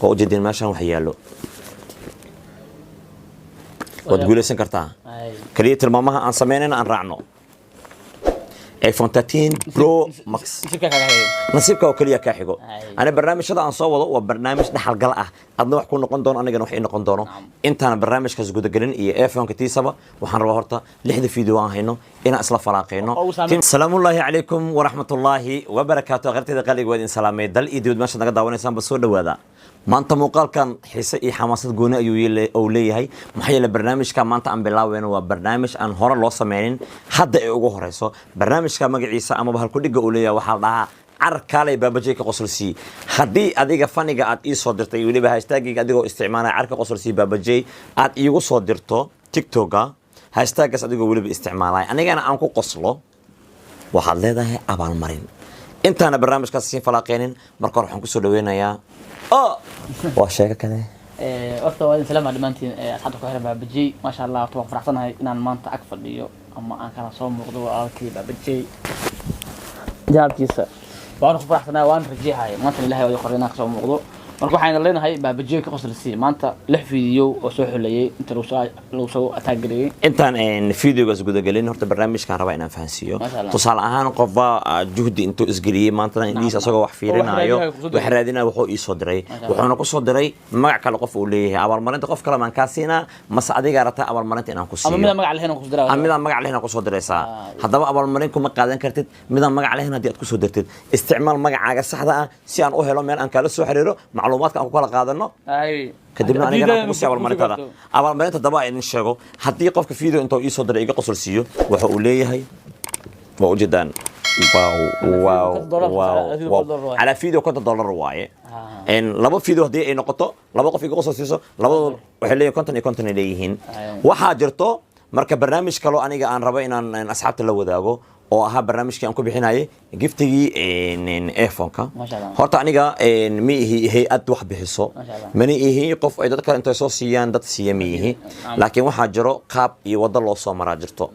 وجدين ماشان وحيالو وتقول سن كرتا كلية المامها عن سميننا عن رعنو ايفون 13 برو ماكس نصيبك وكلية كاحيقو انا برنامج هذا عن صوره وبرنامج نحل قلقه ادنا wax ku noqon doono aniga waxay noqon doono intaan barnaamijkaas guud galin iyo iPhone katiisaba waxaan rabaa horta 6 video aan hayno inaan isla faraaqeyno salaamu alaykum wa rahmatullahi wa barakatuh qartida qaliga wadin salaamay dal iyo dibad meesha naga daawanaysan ba soo dhawaada maanta muuqaalkan xiise iyo xamaasad gooni ayuu leeyahay maxay yeelay barnaamijka maanta aan bilaawayno waa barnaamij aan hore loo sameeynin hadda ay ugu horeyso barnaamijka magaciisa ama bahal ku dhiga uu leeyahay waxa la dhahaa carkaalay baabajay ka qosolsi hadii adiga faniga aad ii soo dirtay waliba hashtag-iga adigoo isticmaalay carka qosolsi baabajay aad iigu soo dirto TikTok-ga hashtag-gaas adigoo waliba isticmaalay anigana aan ku qoslo waxaad leedahay abaal marin intaana barnaamijkaas siin falaaqeenin marka waxaan ku soo dhaweynayaa وشيء كذا. أرتوى السلام على مانتين أصحابك هلا بابجي ما شاء الله توقف فرحتنا هاي إن المانتا أكثر ليو أما أنا كان صوم موضوع أكيد بابجي جاب كيسة وأنا فرحتنا وأنا رجع هاي مانتا اللي هاي ويقرينا صوم موضوع مركو حين لنا هاي بابجي كقصر السي مانتا لح فيديو وسوي حليه أنت لو سو أتاجري أنت إن فيديو جز جود قالين هرت برنامج كان ربعنا فانسيو تصال أهان قفا جهد أنتو إسقليه مانتا إنجليز أسوق وحفيرنا أيو وحرادنا وحو يصدري وحنا كصدري معك على قف وليه أول مرة تقف كلام عن كاسينا مساعدة جارتها أول مرة أنا كوسي أما ماذا مع علينا كصدري ماذا مع علينا كصدري سا هذا أول مرة كم قاعدين كرتت ماذا مع علينا دي كصدرت استعمال مع عجز صح سيان أوهلو من أن كالسو حريرو معلومات كان كل قاعدنا كدبنا أنا كنا كوسي أول مرة هذا أول مرة تدبا إن الشغل حتى يقف كفيديو أنتو يصدر يجي قصر سيو وحقوليه هاي وجدان واو على فيديو كنت $1 رواية إن لابد فيديو هدي نقطة لابد قف يجي قصر سيو لابد وحليه كنت ليهين وحاجرته مركب برنامج كلو أنا جا أن ربنا إن أصحاب تلو ذاقو oo aha barnaamijkii aan ku bixinayay giftigii iPhone-ka horta aniga ma ihi hay'ad wax bixiso mani ihi qof ay dadka inta soo siiyaan dad siiyay laakiin waxa jiro qaab iyo wada loo soo maraa jirto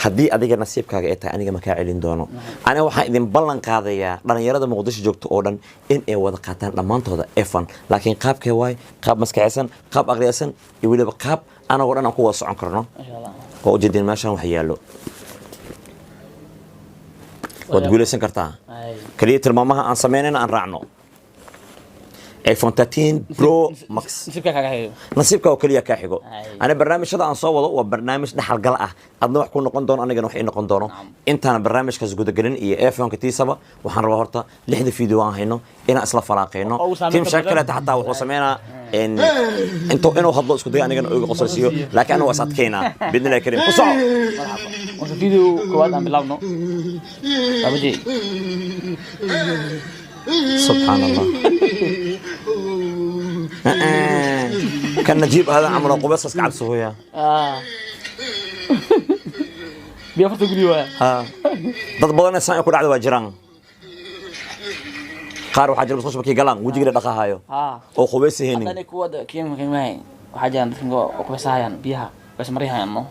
hadii adiga nasiibkaaga ay tahay aniga ma ka celin doono aniga waxaan idin ballan qaadayaa dhalinyarada Muqdisho joogto oo dhan in ay wada qaataan dhamaantooda iPhone laakiin qaabkee waay qaab maskaxaysan qaab aqriyaysan iyo waliba qaab anagu dhan aan ku wada socon karno oo ujeedin meeshan wax yaalo وتقول سن كرتا كلية المامها عن سميننا عن رعنو ايفون 13 برو ماكس نصيبك وكلية كاحيقو انا برنامج هذا عن صوره وبرنامج نحل قلقه ادنا wax ku noqon doono aniga waxay noqon doono intaan barnaamijkaas guud galin iyo iPhone katiisaba waxaan rabaa horta 6 video aan hayno inaan isla faraaqeyno team shakala hatta wuxuu sameeyna intuu inuu hadlo isku day aniga oo qosaysiyo laakiin anu wasadkeena bidna la karim ku soo marka video kowaad aan bilaabno abadi سبحان الله كان نجيب هذا عمره قبص كعب سويا بيفرط قليوه dad badan ay ku dhacdo waa jiraan qaar waxa jira basasha bakii galaan wajiga dhaqahayo oo qubaysihiin hadana kuwada kiimay waxa jiraan dadka oo qubaysaayaan biyaha bas mariyaan no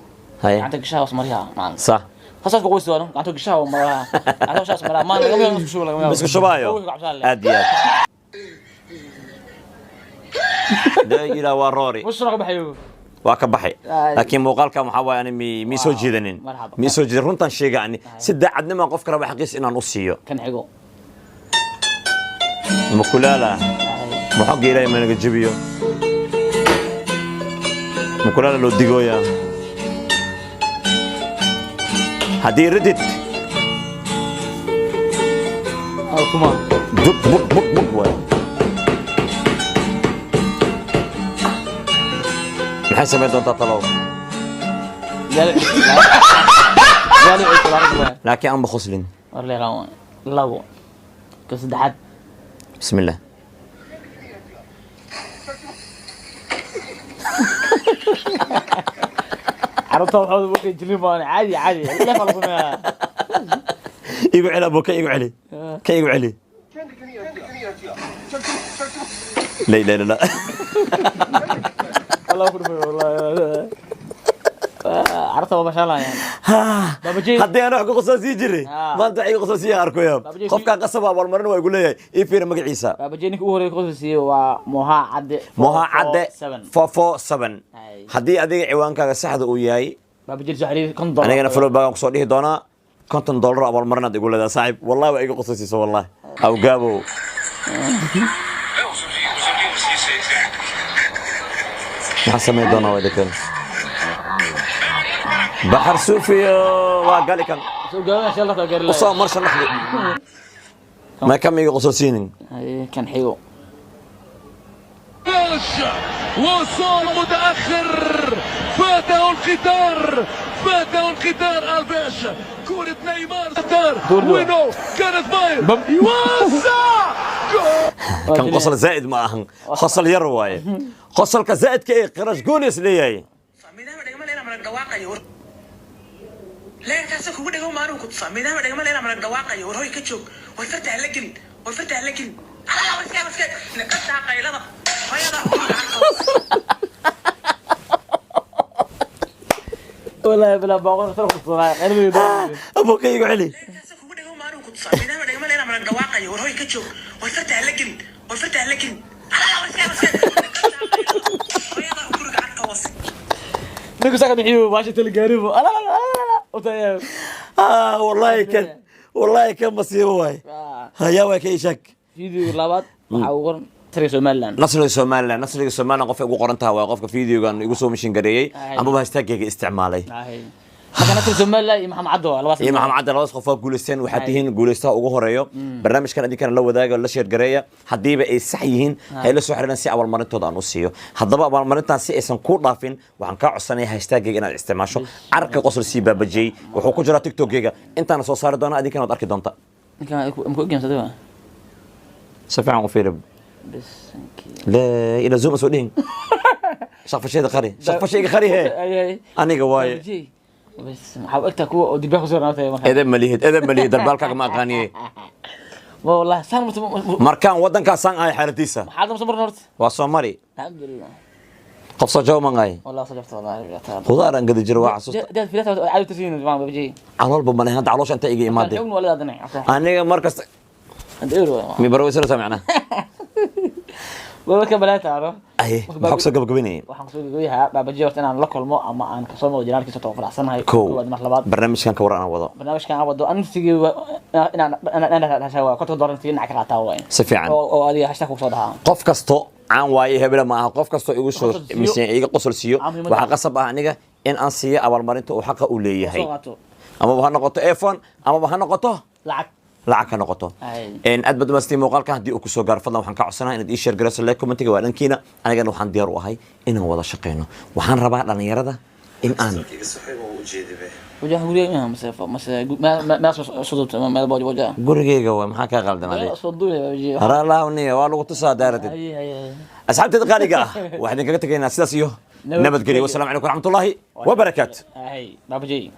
anta gashaa was mariyaa maan صح خاصة كويس دوانو كانتو قشاو مرة عشان شاس مرة ما نقبل نسكشوا ولا بس كشبايو أديات ده إلى وروري وش رقم حيو وكبحي لكن مقال كم حوا يعني ميسو جدنين ميسو جدن رنتان شيء يعني سد عدنا ما قف كرا بحقيس إن نصيو كان حقو مكولالا محق إلى من الجبيو مكولالا لو ديجويا هدي ردت أو كمان بق بحيث ما يدون تطلعوا لكن أنا بخصلين لا كسد حد بسم الله عرفتها وحوض بوكي جليبان عادي لا خلصنا يقول علي ابوك يقول علي كي يقول علي لا الله يغفر والله عرفتها ما شاء الله يعني بابجي haddii aan wax ku qososii jiray maanta waxay qososiyaa arkoyaa qofka qasaba wal marin way guleeyay ii fiir magaciisa بابجي نك ugu horeeyay qososiyo waa Moha Cadde 447 haddii adiga ciwaankaaga saxda uu yahay بابجي سحري كن دولار anigana follow baan ku soo dhihi doonaa $50 abal marinaad igu leedahay saaxiib wallahi waa iga qososiiso wallahi aw gaabo maxaa doonaa wada kan بحر صوفي وقال كان سو قال ان شاء الله تقدر له وصام مرشا نحن ما كم يقصصين كان حلو وصول متأخر فاته القطار فاته القطار الباش كرة نيمار وينو كانت باير يوسع كان قصل زائد معهم خصل يروي خصل كزائد كي قرش جونيس ليه لا كاسو كوغو دغو مارو كوت سامينا ما دغما لينا من دواقاي ورهي كجوج way farta la gelin way farta la gelin ala waska naqata qaylada hayada والله بلا باقون ترى الصراحه قلبي ابو كي علي كاسو كوغو دغو مارو كوت سامينا ما دغما لينا من دواقاي ورهي كجوج way farta la gelin way farta la gelin ala waska naqata qaylada hayada kuruga arka wasi نقول ساكن حيو ماشي تلقاربه لا لا لا وتايم والله كان مصيبه واي هيا واي كي شك فيديو لابد waxaa tiri Somaliland nasriga Somaliland qof ugu qorantaa waa qofka fiidiyogan igu soo mishin gareeyay ama hashtag-ga isticmaalay حكنا في Somaliland iyo Maxamed Cabdo labas iyo Maxamed Cabdo labas qof oo guuleysteen waxa tihiin guuleysta ugu horeeyo barnaamijkan adii kan la wadaaga la share gareeya hadiiba ay sax yihiin hay la soo xiriiraan si awal marintooda aan u siiyo hadaba awal marintaan si aysan ku dhaafin waxaan ka codsanayaa hashtag-ga inaad isticmaasho arka qosol si baabajay wuxuu ku jira TikTok-ga intaan soo saari doona adii kan aad arki doonta ninka ku geemsaday سفعان وفيرب بس لا إلى زوم سودين شاف شيء قري شاف شيء قري هي أنا قواي بس حاولت أكو ودي باخذ صورة مثلا إذا مليه دربالك ما أغاني والله سان مركان ودن كاسان هاي حالتيسا حاضر مصبر نورت وصومري الحمد لله قفصة جو من هاي والله صدقت والله خضار قد جروا عصوص ده في ثلاثة عايز تسين جماعة بيجي على البوم أنا هاد علوش أنت إيجي مادي ولا أدنى أنا مركز أنت إيرو مي بروي سر سمعنا والله كبلات عارف أيه بحكسة قبل قبني waxaan soo gudbiyaa baabaji horta inaan la kulmo ama aan ka soo muujiyo jiraalkiisa too faraxsanahay كو marlabaad برنامج كان كورا أنا وضع barnaamijkan aan wado antigii inaan hashaa konta doorantii dhinac ka qaataa waa سفيعا oo adiga hashtag ku soo dhahaa qof kasto aan waaye hebel ma aha qof kasto igu soo miseen iga qosol siiyo waxa qasab ah aniga in aan siiyo abaalmarinta uu xaq u leeyahay ama waxa noqoto iPhone ama waxa noqoto lacag ka noqoto in aad badmastii muuqaalka hadii uu ku soo gaar fadlan waxaan ka codsanahay inaad ii share garayso like commentiga waa dhankiina anigana waxaan diyaar u ahay inaan wada shaqeyno waxaan rabaa dhalinyarada in aan وجه غوريغا ما صدوت ما بوجه وجه gurigeyga waa maxaa ka qaldanaaday صدوله وجه hara laawniya waa lagu tusaa daaratid asxaabtayda qaaliga ah waxaan kaga tagaynaa sidaas iyo nabadgelyo wassalaamu calaykum waraxmatullaahi wabarakaatu هاي بابجي